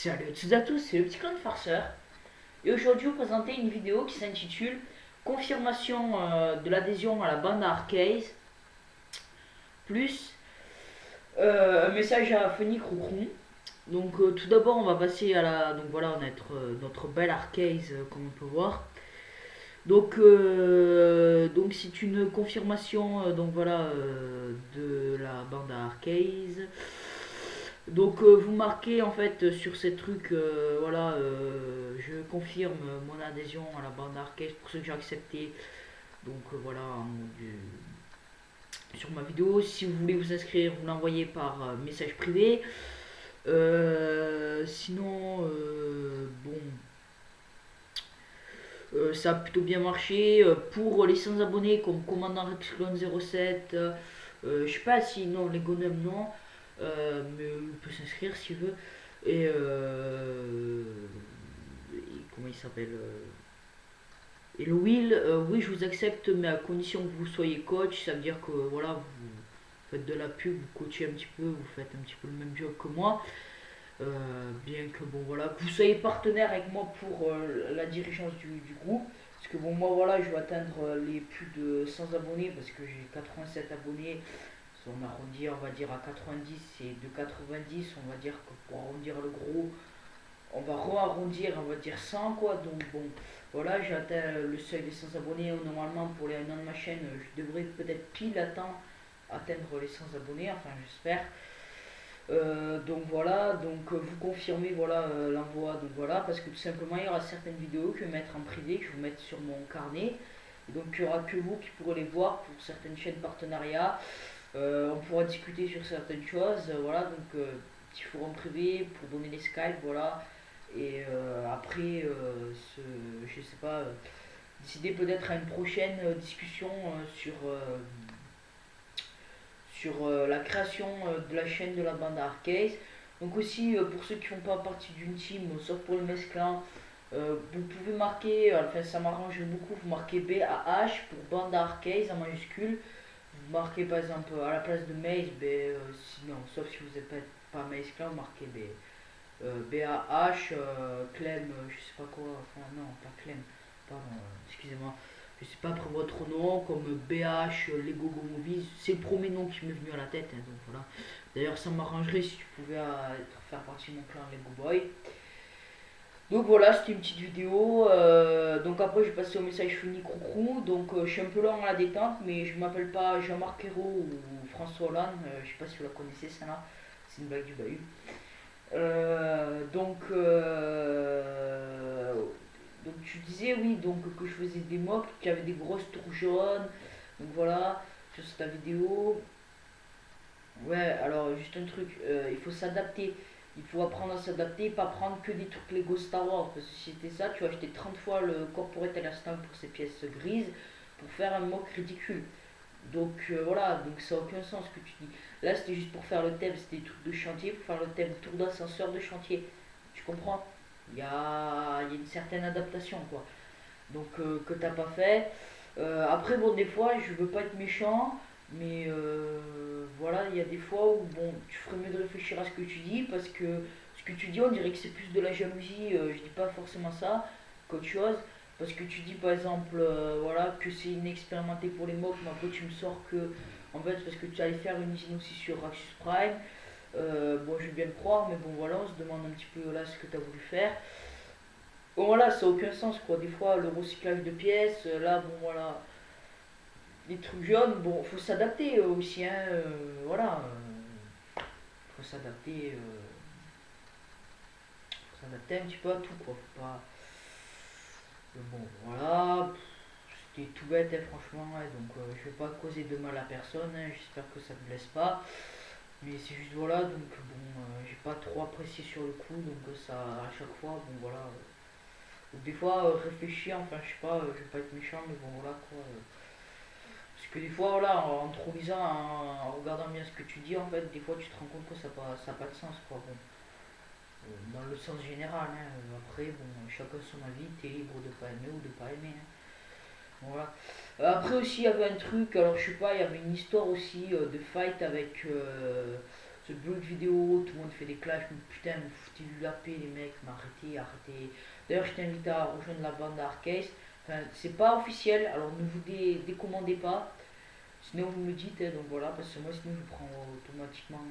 Salut à toutes et à tous, c'est le petit clan de farceur. Et aujourd'hui, je vais vous présenter une vidéo qui s'intitule Confirmation de l'adhésion à la bande Arcade, plus un message à Funny Croucrou. Donc, tout d'abord, on va passer à la. Donc, voilà, notre belle Arcade, comme on peut voir. Donc c'est une confirmation donc voilà, de la bande Arcade. Donc vous marquez en fait sur ces trucs, voilà, je confirme mon adhésion à la bande arcade pour ceux que j'ai accepté. Donc voilà, sur ma vidéo. Si vous voulez vous inscrire, vous l'envoyez par message privé. Sinon, bon, ça a plutôt bien marché. Pour les sans abonnés comme Commandant Rexclone 07, je sais pas si non, les Gonem non, mais il peut s'inscrire s'il veut. Et comment il s'appelle et le Will, oui, je vous accepte, mais à condition que vous soyez coach. Ça veut dire que voilà, vous faites de la pub, vous coachez un petit peu, vous faites un petit peu le même job que moi. Bien que bon voilà, que vous soyez partenaire avec moi pour la dirigeance du groupe. Parce que bon moi voilà, je vais atteindre les plus de 100 abonnés parce que j'ai 87 abonnés. Si on arrondit on va dire à 90 et de 90 on va dire que pour arrondir le gros, on va re-arrondir on va dire 100 quoi. Donc bon voilà, j'ai atteint le seuil des 100 abonnés. Normalement pour les noms de ma chaîne, je devrais peut-être pile atteindre les 100 abonnets, enfin j'espère. Donc voilà, donc vous confirmez voilà l'envoi, donc voilà, parce que tout simplement il y aura certaines vidéos que je vais mettre en privé, que je vais vous mettre sur mon carnet, et donc il n'y aura que vous qui pourrez les voir pour certaines chaînes partenariat. On pourra discuter sur certaines choses, voilà, donc petit forum privé pour donner les Skype, voilà, et après, je sais pas, décider peut-être à une prochaine discussion sur la création de la chaîne de la bande Arcade. Donc aussi pour ceux qui font pas partie d'une team, sauf pour le mesclin, vous pouvez marquer, enfin ça m'arrange beaucoup, vous marquez BAH pour bande Arcade en majuscule. Vous marquez par exemple à la place de Maze, sinon, sauf si vous n'êtes pas mesclin, vous marquez BAH, Clem, je sais pas quoi, enfin non, pas Clem, pardon, excusez-moi, je sais pas après votre nom, comme BH, Lego Go Movies, c'est le premier nom qui m'est venu à la tête, hein, donc voilà. D'ailleurs, ça m'arrangerait si tu pouvais faire partie de mon clan Lego Boy. Donc voilà, c'était une petite vidéo. Donc après, je vais passer au message Funi Croucrou. Donc je suis un peu lent à la détente, mais je m'appelle pas Jean-Marc Ayrault ou François Hollande. Je sais pas si vous la connaissez, celle-là. C'est une blague du bahut. Donc tu disais oui donc que je faisais des mocks qui avaient des grosses tours jaunes. Donc voilà, sur ta vidéo. Ouais, alors juste un truc, il faut s'adapter. Il faut apprendre à s'adapter, pas prendre que des trucs Lego Star Wars. Parce que si c'était ça, tu vas acheter 30 fois le corporate Elastan pour ces pièces grises pour faire un mock ridicule. Donc voilà, donc ça n'a aucun sens ce que tu dis. Là c'était juste pour faire le thème, c'était des trucs de chantier, pour faire le thème tour d'ascenseur de chantier. Tu comprends? Il y a une certaine adaptation quoi. Donc que t'as pas fait. Après bon des fois je veux pas être méchant, mais voilà, il y a des fois où bon tu ferais mieux de réfléchir à ce que tu dis parce que ce que tu dis on dirait que c'est plus de la jalousie, je dis pas forcément ça qu'autre chose. Parce que tu dis par exemple voilà, que c'est inexpérimenté pour les mocks, mais après tu me sors que en fait parce que tu allais faire une usine aussi sur Raxus Prime. Bon je vais bien le croire, mais bon voilà, on se demande un petit peu là ce que tu as voulu faire. Bon voilà, ça n'a aucun sens quoi. Des fois le recyclage de pièces, là bon voilà, les trucs jaunes, bon faut s'adapter aussi, hein, voilà. Faut s'adapter, faut s'adapter un petit peu à tout quoi. Faut pas. Bon voilà, c'était tout bête hein, franchement, ouais, donc je vais pas causer de mal à personne, hein, j'espère que ça ne blesse pas. Mais c'est juste voilà, donc bon, j'ai pas trop apprécié sur le coup, donc ça à chaque fois, bon voilà. Donc des fois réfléchir, enfin je sais pas, je vais pas être méchant, mais bon voilà quoi. Parce que des fois voilà, en trop lisant, en regardant bien ce que tu dis, en fait, des fois tu te rends compte que ça a pas de sens quoi. Bon, dans le sens général, hein, après bon, chacun son avis, t'es libre de pas aimer ou de pas aimer. Hein. Voilà. Après aussi il y avait un truc, alors je sais pas, il y avait une histoire aussi de fight avec ce blog vidéo, tout le monde fait des clashs, mais putain, vous foutez-lui la paix les mecs, mais arrêtez, arrêtez. D'ailleurs, je t'invite à rejoindre la bande Arcase. Enfin, c'est pas officiel, alors ne vous décommandez pas. Sinon, vous me dites, hein, donc voilà, parce que moi, sinon, je prends automatiquement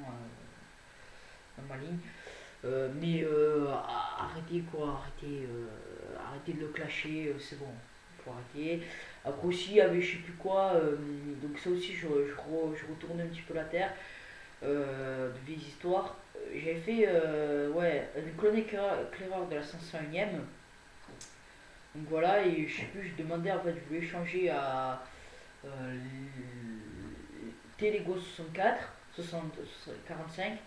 dans ma ligne. Arrêtez quoi, arrêtez de le clasher, c'est bon, faut arrêter. Après aussi, il y avait je sais plus quoi, donc ça aussi, je retourne un petit peu la terre de vieilles histoires. J'avais fait ouais, une clone éclaireur de la 501ème. Donc voilà, et je sais plus, je demandais en fait, je voulais changer à euh, T-Lego 64, 45.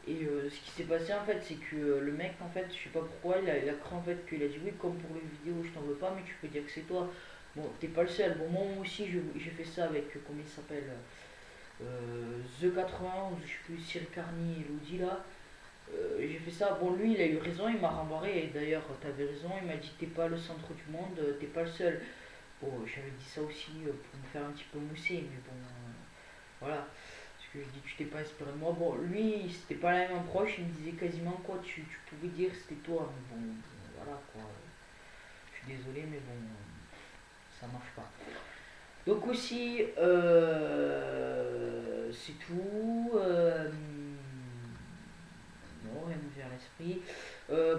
Et ce qui s'est passé en fait, c'est que le mec en fait, je sais pas pourquoi, il a cru en fait qu'il a dit oui, comme pour les vidéos, je t'en veux pas, mais tu peux dire que c'est toi. Bon, t'es pas le seul. Bon, moi aussi, j'ai fait ça avec, comment il s'appelle The 91, je sais plus, Cyril Carny et Lodi là. J'ai fait ça. Bon, lui, il a eu raison, il m'a rembarré. Et d'ailleurs, t'avais raison, il m'a dit t'es pas le centre du monde, t'es pas le seul. Bon, j'avais dit ça aussi pour me faire un petit peu mousser, mais bon, voilà. Parce que je dis, tu t'es pas inspiré de moi. Bon, lui, c'était pas la même approche, il me disait quasiment quoi, tu pouvais dire c'était toi, mais bon, voilà quoi. Je suis désolé, mais bon, ça marche pas. Donc aussi, c'est tout. Non, rien me vient à l'esprit.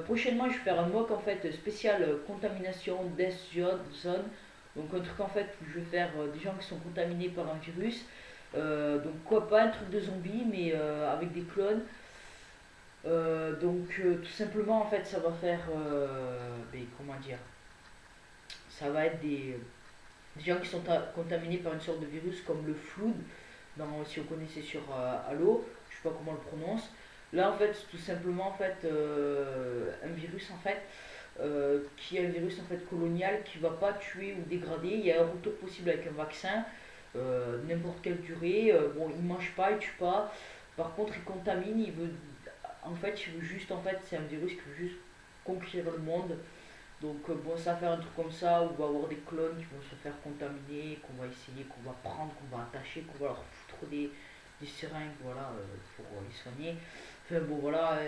Prochainement, je vais faire un mock en fait spécial contamination Death Zone. Donc un truc en fait où je vais faire des gens qui sont contaminés par un virus. Donc quoi, pas un truc de zombie, mais avec des clones. Tout simplement en fait ça va faire, comment dire, ça va être des gens qui sont contaminés par une sorte de virus comme le flood, si vous connaissez sur Halo, je sais pas comment on le prononce. Là en fait c'est tout simplement en fait un virus en fait qui est un virus en fait colonial qui va pas tuer ou dégrader. Il y a un retour possible avec un vaccin, n'importe quelle durée. Bon, il mange pas, il tue pas. Par contre, il contamine. Il veut juste en fait, c'est un virus qui veut juste conquérir le monde. Donc bon, ça va faire un truc comme ça où on va avoir des clones qui vont se faire contaminer, qu'on va essayer, qu'on va prendre, qu'on va attacher, qu'on va leur foutre des seringues, voilà, pour les soigner. Enfin bon voilà,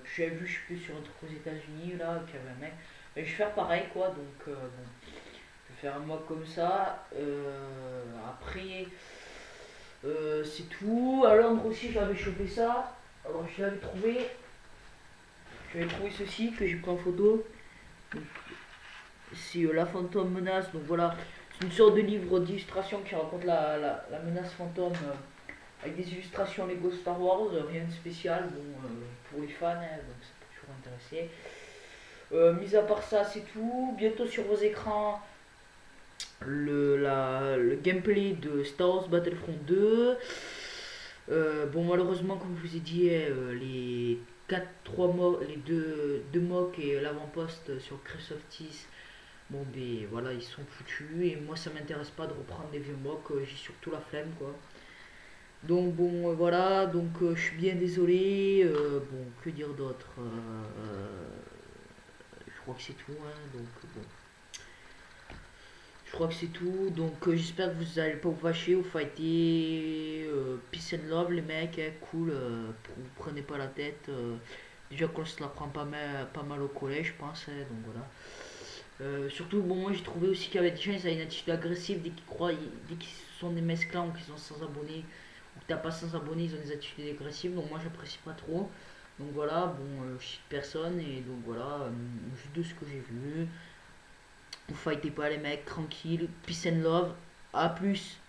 tu as vu, je sais plus, sur un truc aux États-Unis là, qu'il y avait un mec. Mais je vais faire pareil quoi, donc bon, je vais faire un mois comme ça. Après, c'est tout. À Londres aussi, j'avais chopé ça. Alors je l'avais trouvé. J'avais trouvé ceci que j'ai pris en photo. C'est La Fantôme Menace, donc voilà, c'est une sorte de livre d'illustration qui raconte la menace fantôme avec des illustrations Lego Star Wars, rien de spécial, bon, pour les fans, hein, donc ça peut toujours intéresser. Mis à part ça, c'est tout. Bientôt sur vos écrans, le gameplay de Star Wars Battlefront 2. Bon, malheureusement, comme je vous ai dit, les 3 mots, les deux mocks et l'avant-poste sur Cresoftis, bon, ben voilà, ils sont foutus. Et moi, ça m'intéresse pas de reprendre des vieux mocks, j'ai surtout la flemme, quoi. Donc, bon, voilà, donc je suis bien désolé. Bon, que dire d'autre, je crois que c'est tout, hein, donc bon. Je crois que c'est tout. Donc j'espère que vous allez pas vous fâcher ou fighter. Peace and love les mecs, hein, cool. Vous prenez pas la tête. Déjà qu'on se la prend pas mal au collège, je pense. Hein, donc voilà. Surtout, bon, moi j'ai trouvé aussi qu'il y avait des gens, ils avaient une attitude agressive dès qu'ils sont des mesclans ou qu'ils sont sans abonnés, ou que t'as pas sans abonnés, ils ont des attitudes agressives. Donc moi j'apprécie pas trop. Donc voilà, bon, je cite personne et donc voilà, juste de ce que j'ai vu. Vous fightez pas les mecs, tranquille, peace and love, à plus.